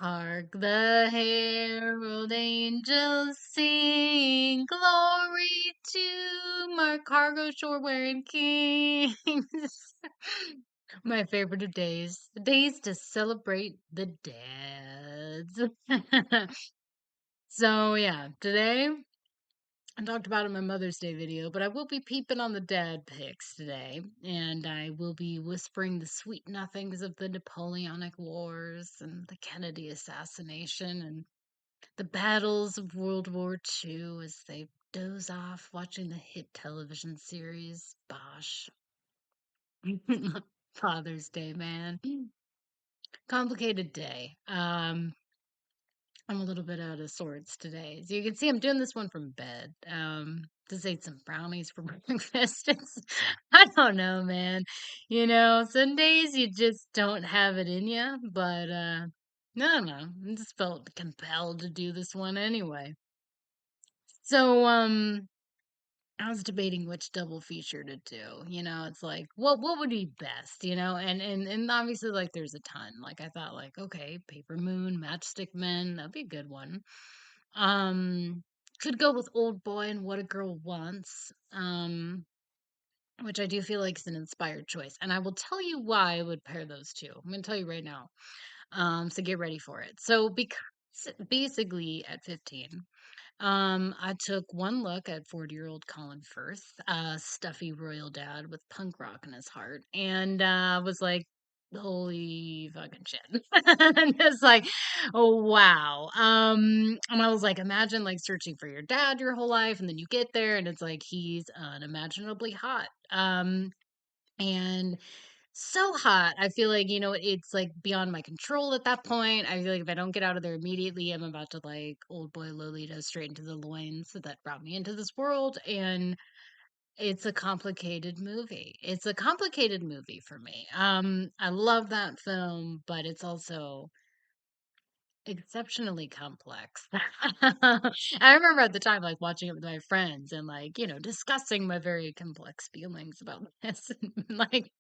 Hark the herald angels sing, glory to our cargo shore wearing kings. My favorite of days, the days to celebrate the dads. So yeah, today I talked about it in my Mother's Day video, but I will be peeping on the dad pics today, and I will be whispering the sweet nothings of the Napoleonic Wars and the Kennedy assassination and the battles of World War II as they doze off watching the hit television series Bosch. Father's Day, man. Complicated day. I'm a little bit out of sorts today. So you can see I'm doing this one from bed. Just ate some brownies for breakfast. I don't know, man. Some days you just don't have it in you, but no, no. I just felt compelled to do this one anyway. So, I was debating which double feature to do. It's like what would be best, and obviously like there's a ton. Like I thought like, okay, Paper Moon, Matchstick Men, that'd be a good one. Um could go with Old Boy and What a Girl Wants. Which I do feel like is an inspired choice. And I will tell you why I would pair those two. I'm gonna tell you right now. So get ready for it. So because basically at 15, I took one look at 40-year-old Colin Firth, stuffy royal dad with punk rock in his heart, and was like, holy fucking shit. And it's like, oh wow. And I was like, imagine like searching for your dad your whole life, and then you get there, and it's like he's unimaginably hot. And so hot. I feel like, it's like beyond my control at that point. I feel like if I don't get out of there immediately, I'm about to like old boy Lolita straight into the loins that brought me into this world. And it's a complicated movie. It's a complicated movie for me. I love that film, but it's also exceptionally complex. I remember at the time like watching it with my friends and like, discussing my very complex feelings about this. And like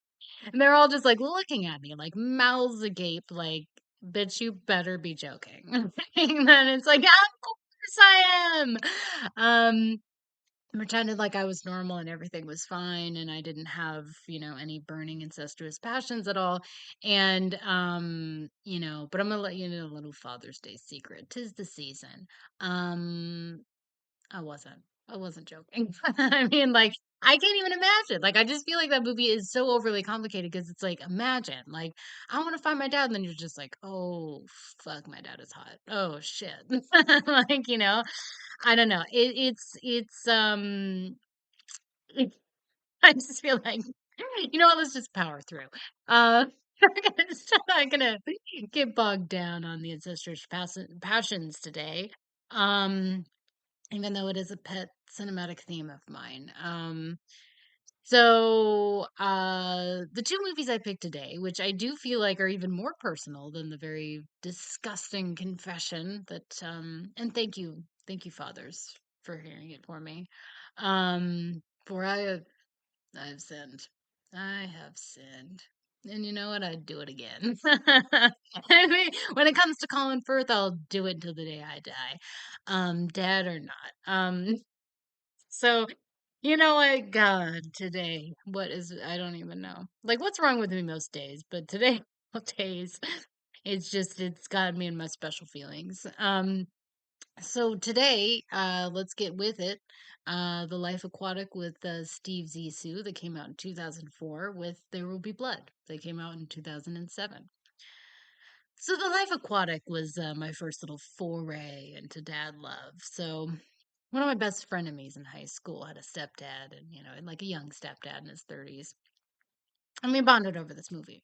and they're all just like looking at me like mouths agape, like, bitch, you better be joking. And then it's like, "Yeah, of course I am. Pretended like I was normal and everything was fine and I didn't have, any burning incestuous passions at all. And but I'm gonna let you know a little Father's Day secret. 'Tis the season. Um I wasn't. I wasn't joking. I mean, like, I can't even imagine. Like, I just feel like that movie is so overly complicated because it's like, imagine, like, I want to find my dad, and then you're just like, oh, fuck, my dad is hot. Oh shit. Like, I don't know. I just feel like, what? Let's just power through. I'm not gonna get bogged down on the incestuous passions today. Um, Even though it is a pet cinematic theme of mine. The two movies I picked today, which I do feel like are even more personal than the very disgusting confession and thank you, fathers, for hearing it for me. For I've sinned. I have sinned. And you know what? I'd do it again. I mean, when it comes to Colin Firth, I'll do it until the day I die. Dead or not. So you know what? God, today, I don't even know. Like, what's wrong with me most days? But today, most days, it's got me in my special feelings. So today, let's get with it. The Life Aquatic with Steve Zissou that came out in 2004 with There Will Be Blood. They came out in 2007. So the Life Aquatic was my first little foray into dad love. So one of my best frenemies in high school had a stepdad, and like a young stepdad in his 30s, and we bonded over this movie.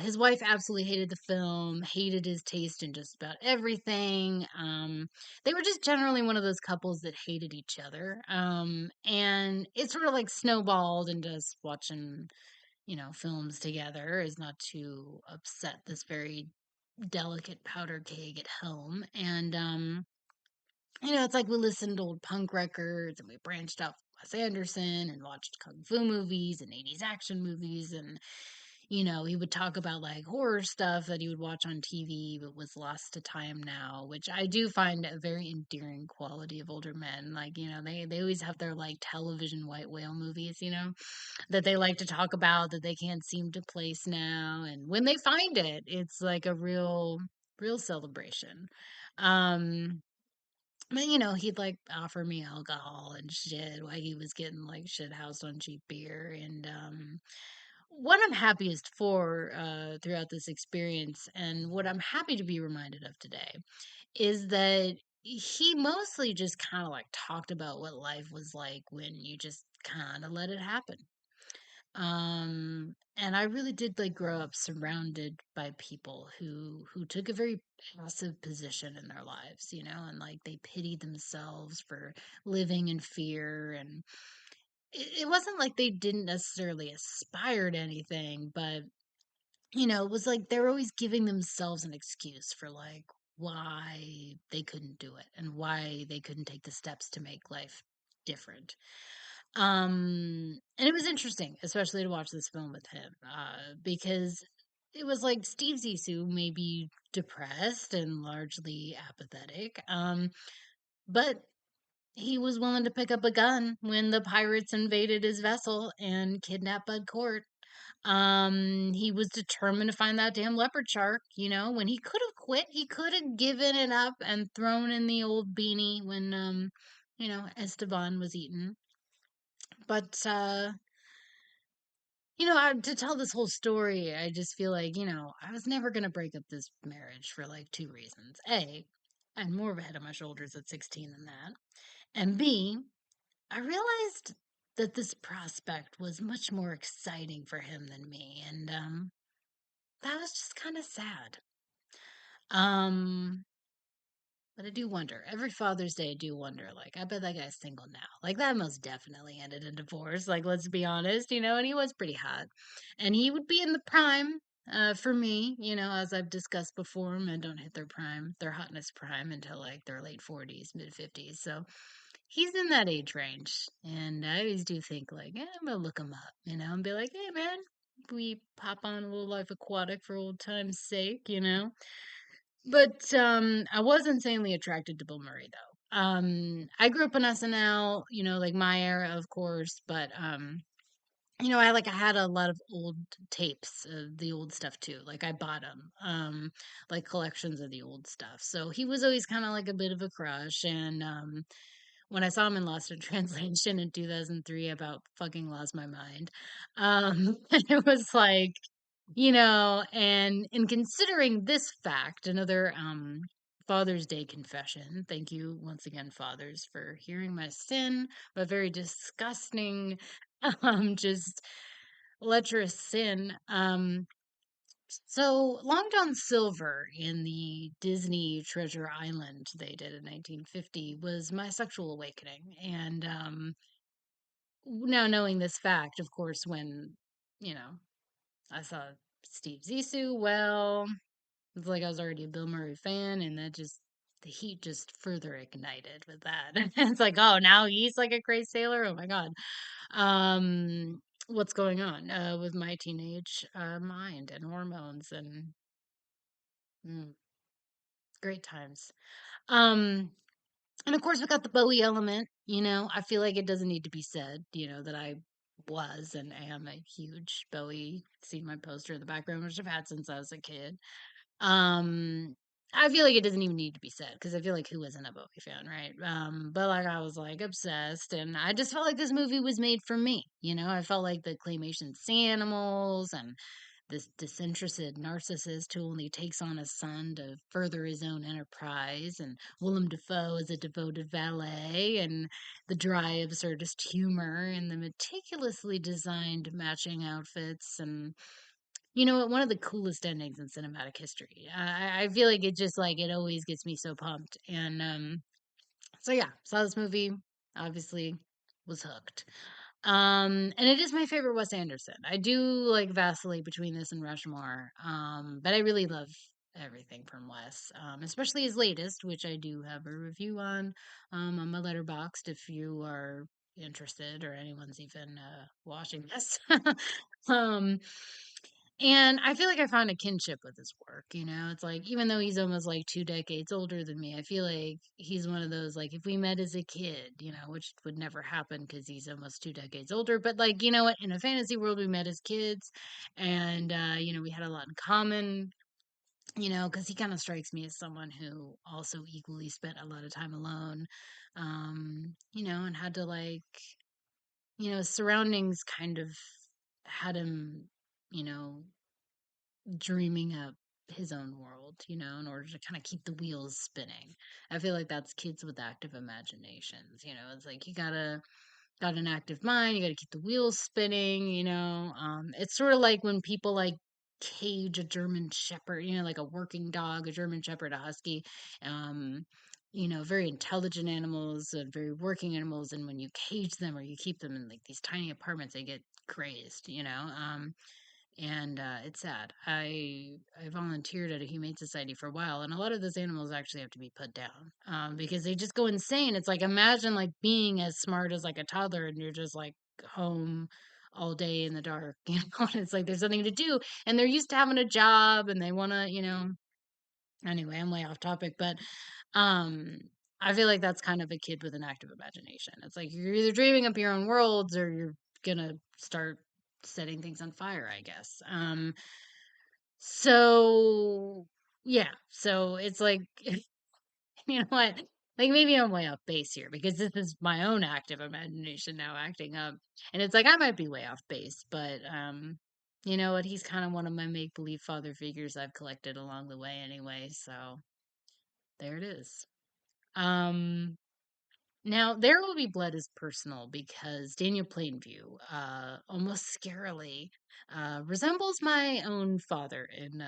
His wife absolutely hated the film, hated his taste in just about everything. They were just generally one of those couples that hated each other. And it sort of like snowballed into us watching, films together as not to upset this very delicate powder keg at home. And it's like we listened to old punk records and we branched out from Wes Anderson and watched kung fu movies and 80s action movies. And, he would talk about like horror stuff that he would watch on TV but was lost to time now, which I do find a very endearing quality of older men. Like, they always have their like television white whale movies, that they like to talk about that they can't seem to place now. And when they find it, it's like a real celebration. Um but he'd like offer me alcohol and shit while he was getting like shit housed on cheap beer. And what I'm happiest for throughout this experience, and what I'm happy to be reminded of today, is that he mostly just kind of like talked about what life was like when you just kind of let it happen. And I really did like grow up surrounded by people who took a very passive position in their lives, and like they pitied themselves for living in fear. And it wasn't like they didn't necessarily aspire to anything, but it was like they're always giving themselves an excuse for like why they couldn't do it and why they couldn't take the steps to make life different. And it was interesting, especially to watch this film with him, because it was like Steve Zissou may be depressed and largely apathetic, but he was willing to pick up a gun when the pirates invaded his vessel and kidnapped Bud Court. He was determined to find that damn leopard shark, when he could have quit, he could have given it up and thrown in the old beanie when, Esteban was eaten. But, to tell this whole story, I just feel like, I was never going to break up this marriage for like two reasons. A, I had more of a head on my shoulders at 16 than that. And B, I realized that this prospect was much more exciting for him than me. And, that was just kind of sad. Um, but I do wonder. Every Father's Day, I do wonder. Like, I bet that guy's single now. Like, that most definitely ended in divorce. Like, let's be honest, and he was pretty hot. And he would be in the prime for me, as I've discussed before. Men don't hit their prime, their hotness prime until like their late 40s, mid 50s. So he's in that age range. And I always do think, like, I'm going to look him up, and be like, hey, man, we pop on a little Life Aquatic for old time's sake. But I was insanely attracted to Bill Murray though. I grew up on SNL, like my era, of course, but I had a lot of old tapes of the old stuff too. Like I bought them, like collections of the old stuff. So he was always kind of like a bit of a crush. And when I saw him in Lost in Translation in 2003, I about fucking lost my mind. It was like, and in considering this fact, another Father's Day confession. Thank you once again, fathers, for hearing my sin, but very disgusting, just lecherous sin. So Long John Silver in the Disney Treasure Island they did in 1950 was my sexual awakening. And now knowing this fact, of course, when, you know, I saw Steve Zissou, well, it's like I was already a Bill Murray fan, and that just the heat just further ignited with that. It's like, oh, now he's like a crazy sailor. Oh my god. What's going on with my teenage mind and hormones and mm, great times. Um, and of course, we got the Bowie element. I feel like it doesn't need to be said. That I was and am a huge Bowie. See my poster in the background, which I've had since I was a kid. Um, I feel like it doesn't even need to be said because I feel like who isn't a Bowie fan, right? But like I was like obsessed, and I just felt like this movie was made for me. I felt like the claymation sea animals and this disinterested narcissist who only takes on a son to further his own enterprise, and Willem Dafoe as a devoted valet, and the dry absurdist humor, and the meticulously designed matching outfits, and what? One of the coolest endings in cinematic history. I feel like it just like it always gets me so pumped. And so yeah, saw this movie. Obviously, was hooked. And it is my favorite Wes Anderson. I do like vacillate between this and Rushmore. But I really love everything from Wes, especially his latest, which I do have a review on my letterboxd if you are interested or anyone's even watching this. um And I feel like I found a kinship with his work, It's like even though he's almost like 2 decades older than me, I feel like he's one of those like if we met as a kid, which would never happen because he's almost 2 decades older, but like, you know what, in a fantasy world we met as kids and we had a lot in common, because he kind of strikes me as someone who also equally spent a lot of time alone. And had to like, his surroundings kind of had him, you know, dreaming up his own world, in order to kind of keep the wheels spinning. I feel like that's kids with active imaginations, it's like you got an active mind, you got to keep the wheels spinning, it's sort of like when people like cage a German shepherd, like a working dog, a German shepherd, a husky, um very intelligent animals, very working animals, and when you cage them or you keep them in like these tiny apartments, they get crazed, and it's sad. I volunteered at a humane society for a while, and a lot of those animals actually have to be put down because they just go insane. It's like imagine like being as smart as like a toddler, and you're just like home all day in the dark, and it's like there's nothing to do, and they're used to having a job, and they want to, Anyway, I'm way off topic, but um, I feel like that's kind of a kid with an active imagination. It's like you're either dreaming up your own worlds or you're gonna start setting things on fire, I guess. So yeah, so it's like you know what? Like maybe I'm way off base here because this is my own active imagination now acting up. And it's like I might be way off base, but you know what? He's kind of one of my make believe father figures I've collected along the way anyway, so there it is. Um Now, There Will Be Blood is personal because Daniel Plainview, almost scarily, resembles my own father in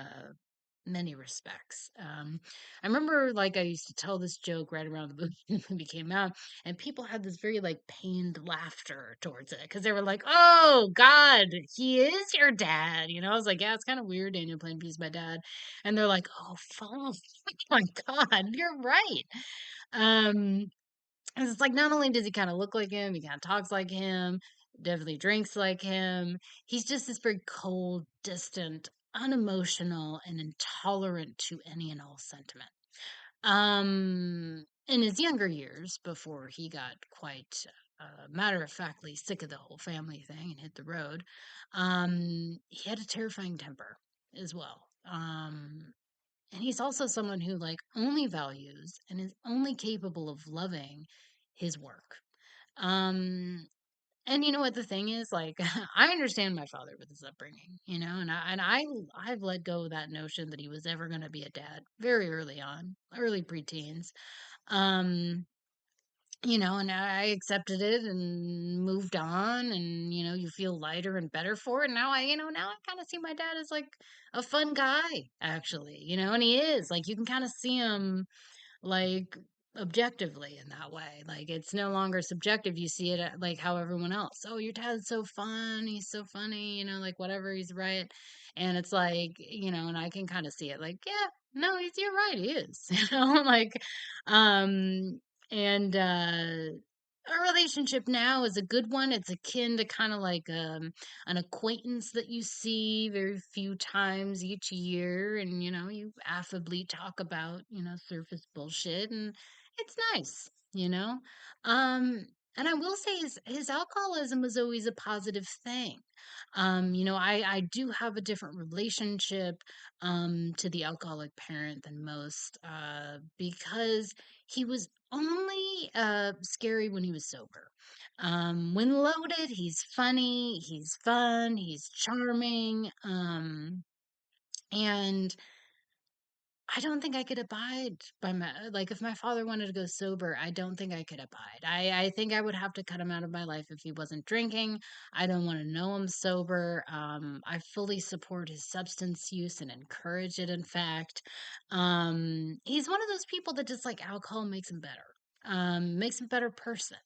many respects. I remember, like, I used to tell this joke right around the movie, the movie came out, and people had this very, like, pained laughter towards it because they were like, "Oh God, he is your dad." I was like, "Yeah, it's kind of weird. Daniel Plainview's my dad," and they're like, "Oh, fuck, oh my God, you're right." Um, and it's like not only does he kind of look like him, he kind of talks like him, definitely drinks like him. He's just this very cold, distant, unemotional, and intolerant to any and all sentiment. In his younger years, before he got quite matter of factly sick of the whole family thing and hit the road, he had a terrifying temper as well. And he's also someone who like only values and is only capable of loving his work. Um and you know what the thing is like I understand my father with his upbringing, I've let go of that notion that he was ever going to be a dad very early on, early preteens. Um and I accepted it and moved on, and you feel lighter and better for it. Now I kind of see my dad as like a fun guy actually, and he is. Like you can kind of see him like objectively in that way. Like it's no longer subjective. You see it like how everyone else. Oh, your dad's so fun. He's so funny. Like whatever. He's right. And it's like and I can kind of see it. Like yeah, no, you're right. He is. Like um and our relationship now is a good one. It's akin to kind of like an acquaintance that you see very few times each year, and you affably talk about surface bullshit, and it's nice, um and I will say his alcoholism was always a positive thing. I do have a different relationship to the alcoholic parent than most, because he was only scary when he was sober. When loaded, he's funny, he's fun, he's charming, and I don't think I could abide by my like if my father wanted to go sober, I don't think I could abide. I think I would have to cut him out of my life if he wasn't drinking. I don't want to know him sober. I fully support his substance use and encourage it, in fact. He's one of those people that just like alcohol makes him better. Makes him a better person.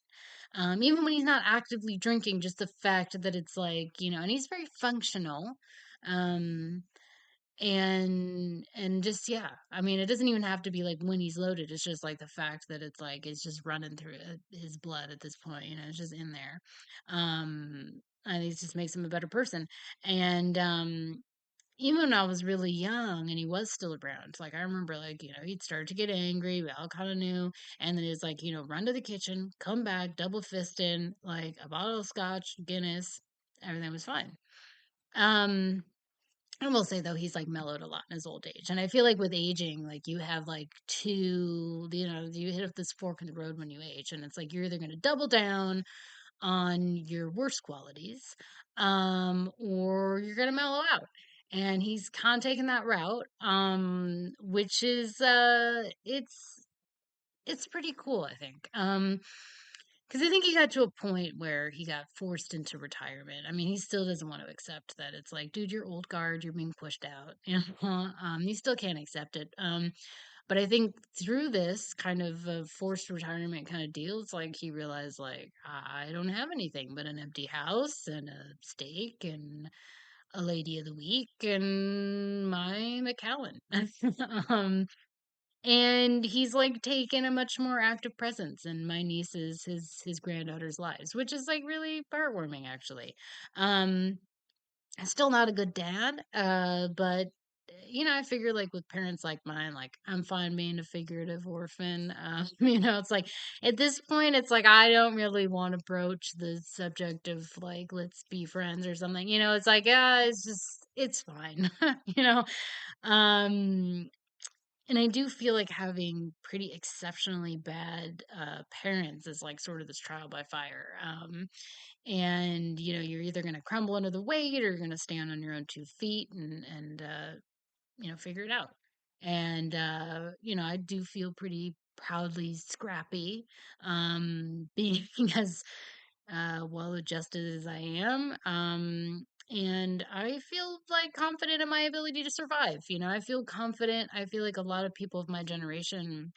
Even when he's not actively drinking, just the fact that it's like, and he's very functional. Um, and just yeah, I mean it doesn't even have to be like when he's loaded, it's just like the fact that it's like it's just running through his blood at this point, it's just in there. I think it just makes him a better person. And even when I was really young and he was still around, like I remember, like, he'd start to get angry. We all kind of knew. And then it's like, run to the kitchen, come back, double fisting, like a bottle of scotch, Guinness, everything was fine. Um, I will say though, he's like mellowed a lot in his old age. And I feel like with aging, like you have like you hit up this fork in the road when you age. And it's like you're either going to double down on your worst qualities, or you're gonna mellow out. And he's kind of taking that route, which is it's pretty cool, I think. Because I think he got to a point where he got forced into retirement. I mean, he still doesn't want to accept that. It's like, dude, you're old guard, you're being pushed out. He still can't accept it. But I think through this kind of forced retirement kind of deal, it's like he realized, like, I don't have anything but an empty house and a steak and a lady of the week and my McAllen. um, and he's like taken a much more active presence in my nieces, his granddaughter's lives, which is like really heartwarming, actually. Um, Still not a good dad, but I figure like with parents like mine, like I'm fine being a figurative orphan. It's like at this point, it's like I don't really want to broach the subject of like let's be friends or something. It's like yeah, it's fine. you know. Um, and I do feel like having pretty exceptionally bad parents is like sort of this trial by fire. And you're either going to crumble under the weight or you're going to stand on your own 2 feet and figure it out. And I do feel pretty proudly scrappy, being as well adjusted as I am. And I feel like confident in my ability to survive. I feel confident. I feel like a lot of people of my generation,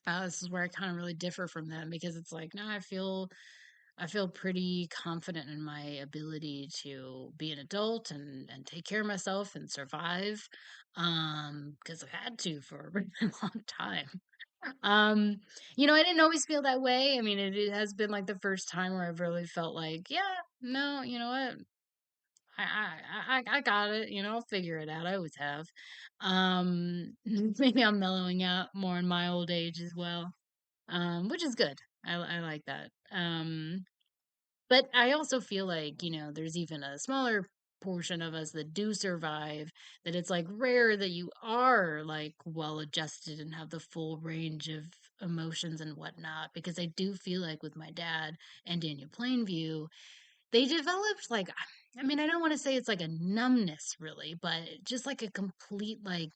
this is where I kind of really differ from them, because it's like, no, I feel pretty confident in my ability to be an adult and take care of myself and survive, because I've had to for a really long time. Um, I didn't always feel that way. I mean, it has been like the first time where I've really felt like, yeah, no, you know what? I got it. I'll figure it out. I always have. Maybe I'm mellowing out more in my old age as well, which is good. I like that. But I also feel like, there's even a smaller portion of us that do survive, that it's like rare that you are like well adjusted and have the full range of emotions and whatnot. Because I do feel like with my dad and Daniel Plainview, they developed like, I mean, I don't want to say it's like a numbness really, but just like a complete like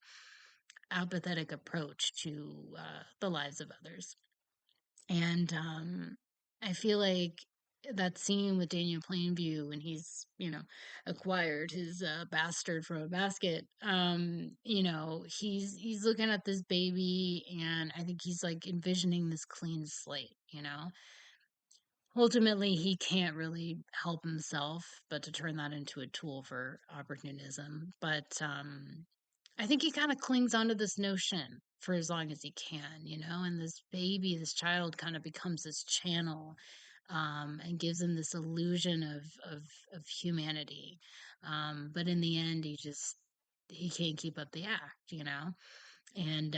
apathetic approach to the lives of others. And I feel like that scene with Daniel Plainview when he's, acquired his bastard from a basket. He's looking at this baby, and I think he's like envisioning this clean slate. Ultimately, he can't really help himself but to turn that into a tool for opportunism. But I think he kind of clings onto this notion for as long as he can, and this baby, this child kind of becomes this channel, and gives him this illusion of humanity. But in the end, he can't keep up the act. And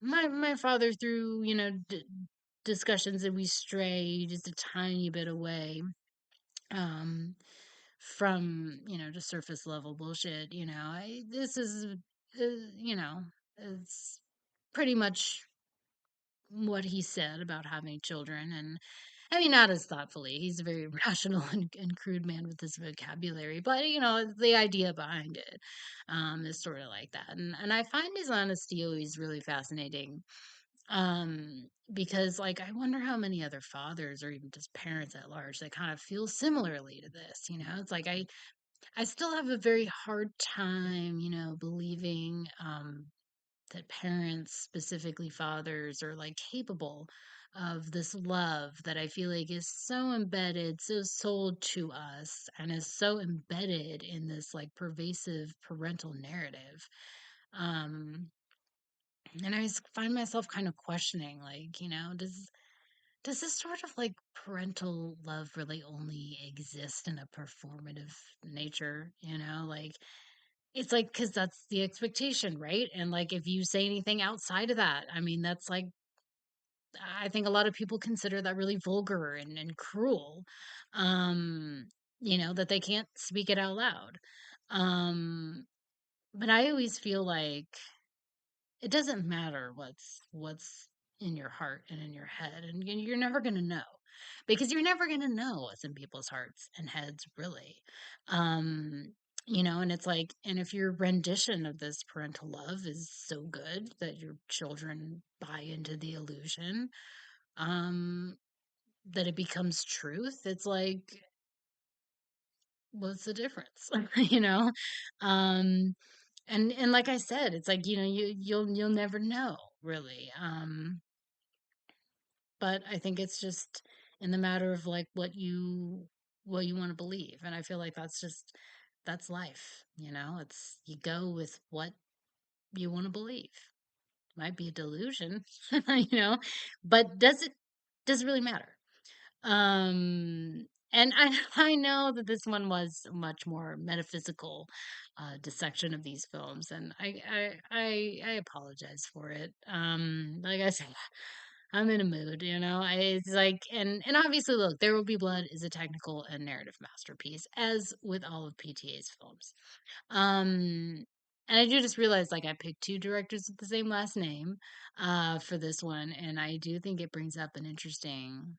my father, through discussions that we stray just a tiny bit away, um, from just surface level bullshit. This is you know it's pretty much what he said about having children. And I mean, not as thoughtfully. He's a very rational and crude man with this vocabulary, but the idea behind it is sort of like that. And I find his honesty always really fascinating, because like I wonder how many other fathers or even just parents at large that kind of feel similarly to this. It's like I still have a very hard time, believing that parents, specifically fathers, are like capable of this love that I feel like is so embedded, so sold to us, and is so embedded in this like pervasive parental narrative. Um, and find myself kind of questioning, like, does this sort of like parental love really only exist in a performative nature? Like it's like, because that's the expectation, right? And like, if you say anything outside of that, I mean, that's like, I think a lot of people consider that really vulgar and cruel. Um, that they can't speak it out loud. Um, but I always feel like it doesn't matter what's in your heart and in your head, and you're never going to know, because you're never going to know what's in people's hearts and heads, really. um and it's like, and if your rendition of this parental love is so good that your children buy into the illusion, um that it becomes truth, it's like, what's the difference? you know um and like I said, it's like, you'll never know, really. But I think it's just in the matter of like what you want to believe, and I feel like that's life. It's, you go with what you want to believe. Might be a delusion, you know, but does it really matter? And I know that this one was much more metaphysical dissection of these films, and I apologize for it. Like I said, I'm in a mood, It's like, and obviously, look, There Will Be Blood is a technical and narrative masterpiece, as with all of PTA's films. Um, and I do just realize, like, I picked two directors with the same last name for this one, and I do think it brings up an interesting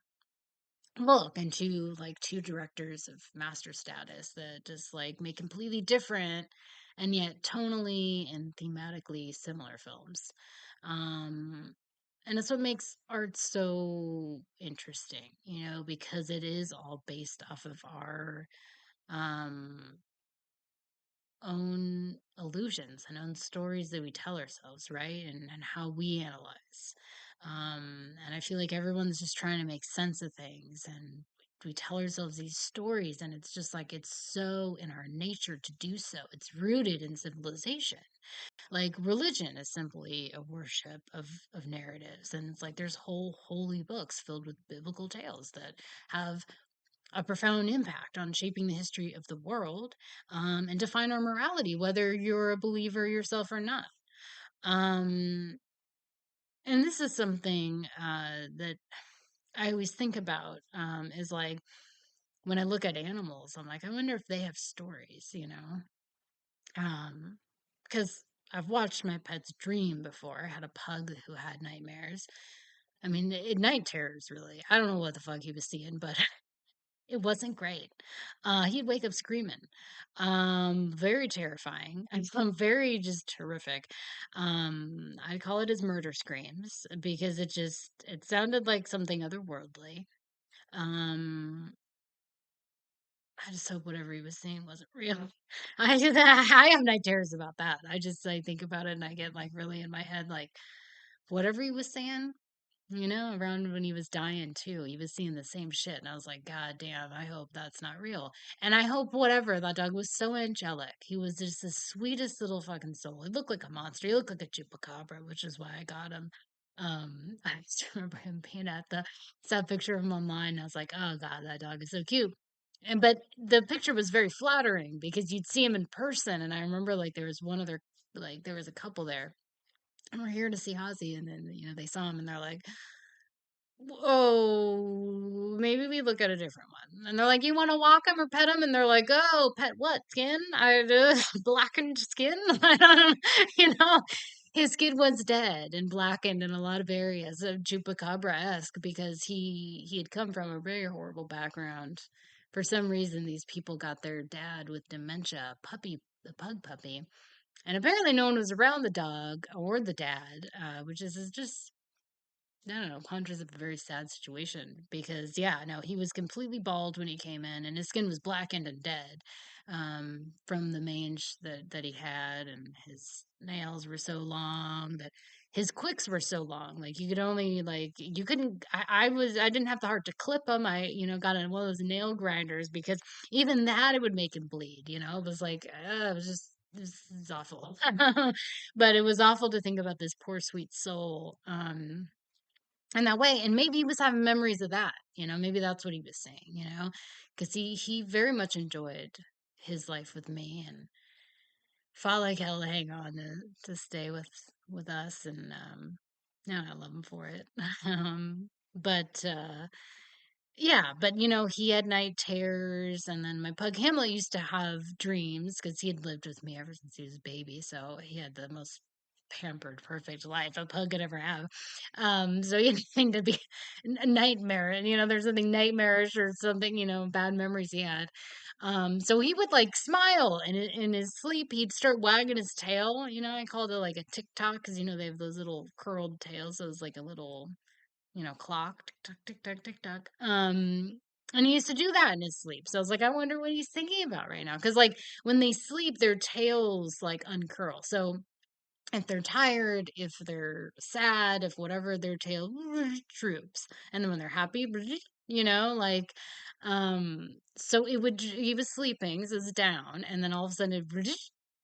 look into like two directors of master status that just like make completely different and yet tonally and thematically similar films. um and that's what makes art so interesting, because it is all based off of our um own illusions and own stories that we tell ourselves, right? And how we analyze. And I feel like everyone's just trying to make sense of things, and we tell ourselves these stories, and it's just like, it's so in our nature to do so. It's rooted in civilization. Like, religion is simply a worship of narratives, and it's like there's whole holy books filled with biblical tales that have a profound impact on shaping the history of the world, and define our morality, whether you're a believer yourself or not. Um, and this is something that I always think about, is like, when I look at animals, I'm like, I wonder if they have stories, Um, because I've watched my pets dream before. I had a pug who had nightmares. I mean, night terrors, really. I don't know what the fuck he was seeing, but it wasn't great. He'd wake up screaming. Very terrifying, and some very just terrific. I call it his murder screams because it sounded like something otherworldly. Um, I just hope whatever he was saying wasn't real. I have night terrors about that. I think about it and I get like really in my head, like, whatever he was saying, around when he was dying too, he was seeing the same shit. And I was like, God damn, I hope that's not real. And I hope whatever, that dog was so angelic. He was just the sweetest little fucking soul. He looked like a monster. He looked like a chupacabra, which is why I got him. I just remember him being at the sad picture of him online. And I was like, oh God, that dog is so cute. But the picture was very flattering because you'd see him in person. And I remember like there was one other, like there was a couple there, and we're here to see Hazy, and then they saw him and they're like, oh, maybe we look at a different one. And they're like, you want to walk him or pet him? And they're like, oh, pet what? Skin? Blackened skin? I don't, his skin was dead and blackened in a lot of areas of chupacabra-esque, because he had come from a very horrible background. For some reason, these people got their dad with dementia, the pug puppy. And apparently no one was around the dog or the dad, which is just, I don't know, conjures up a very sad situation, because, yeah, no, he was completely bald when he came in, and his skin was blackened and dead, from the mange that he had, and his nails were so long that his quicks were so long. Like, you could only, like, you couldn't, I didn't have the heart to clip him. I, got one of those nail grinders, because even that, it would make him bleed, It was like, it was just, this is awful. But it was awful to think about this poor, sweet soul. In that way, and maybe he was having memories of that, maybe that's what he was saying, because he very much enjoyed his life with me, and fought like hell to hang on to stay with us, and now I love him for it. But yeah, but he had night terrors, and then my pug Hamlet used to have dreams because he had lived with me ever since he was a baby, so he had the most pampered, perfect life a pug could ever have. So he had nothing to be a nightmare, and there's something nightmarish or something, bad memories he had. So he would like smile, and in his sleep he'd start wagging his tail. I called it like a tick tock because they have those little curled tails, so it was like a little clock, tick tock, tick tock, tick tock. And he used to do that in his sleep. So I was like, I wonder what he's thinking about right now. Because like when they sleep, their tails like uncurl. So if they're tired, if they're sad, if whatever, their tail droops. And then when they're happy, like so he was sleeping, so it's down, and then all of a sudden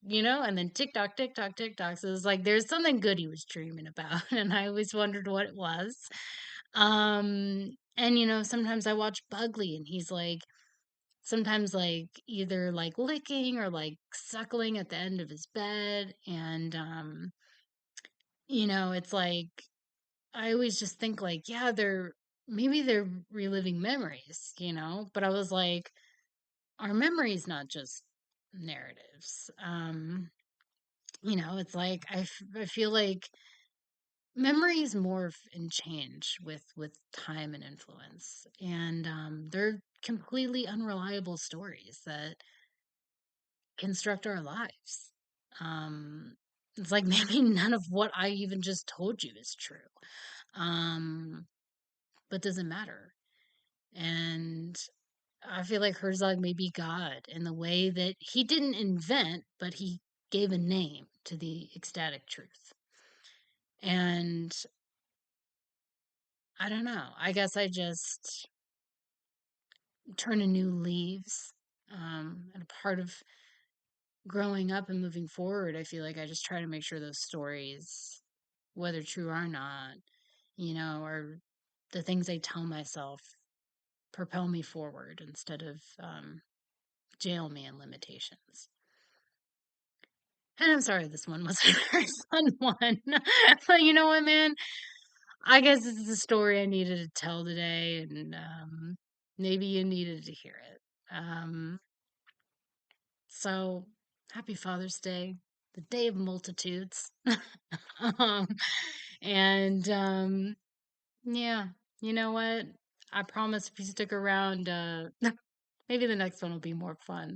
and then tick tock, tick tock, tick tock. So it was like there's something good he was dreaming about, and I always wondered what it was. And sometimes I watch Bugley, and he's like sometimes like either like licking or like suckling at the end of his bed, and it's like I always just think like, yeah, they're reliving memories, but I was like, our memories not just narratives. It's like I feel like memories morph and change with time and influence, and they're completely unreliable stories that construct our lives. Um, it's like maybe none of what I even just told you is true. Um, but doesn't matter. And I feel like Herzog may be God in the way that he didn't invent, but he gave a name to the ecstatic truth. And I don't know. I guess I just turn a new leaves. And a part of growing up and moving forward, I feel like I just try to make sure those stories, whether true or not, are the things I tell myself propel me forward instead of jail me in limitations. And I'm sorry this one was a very fun one. But you know what, man? I guess this is the story I needed to tell today, and maybe you needed to hear it. So happy Father's Day, the day of multitudes. um, and yeah, you know what? I promise if you stick around, maybe the next one will be more fun.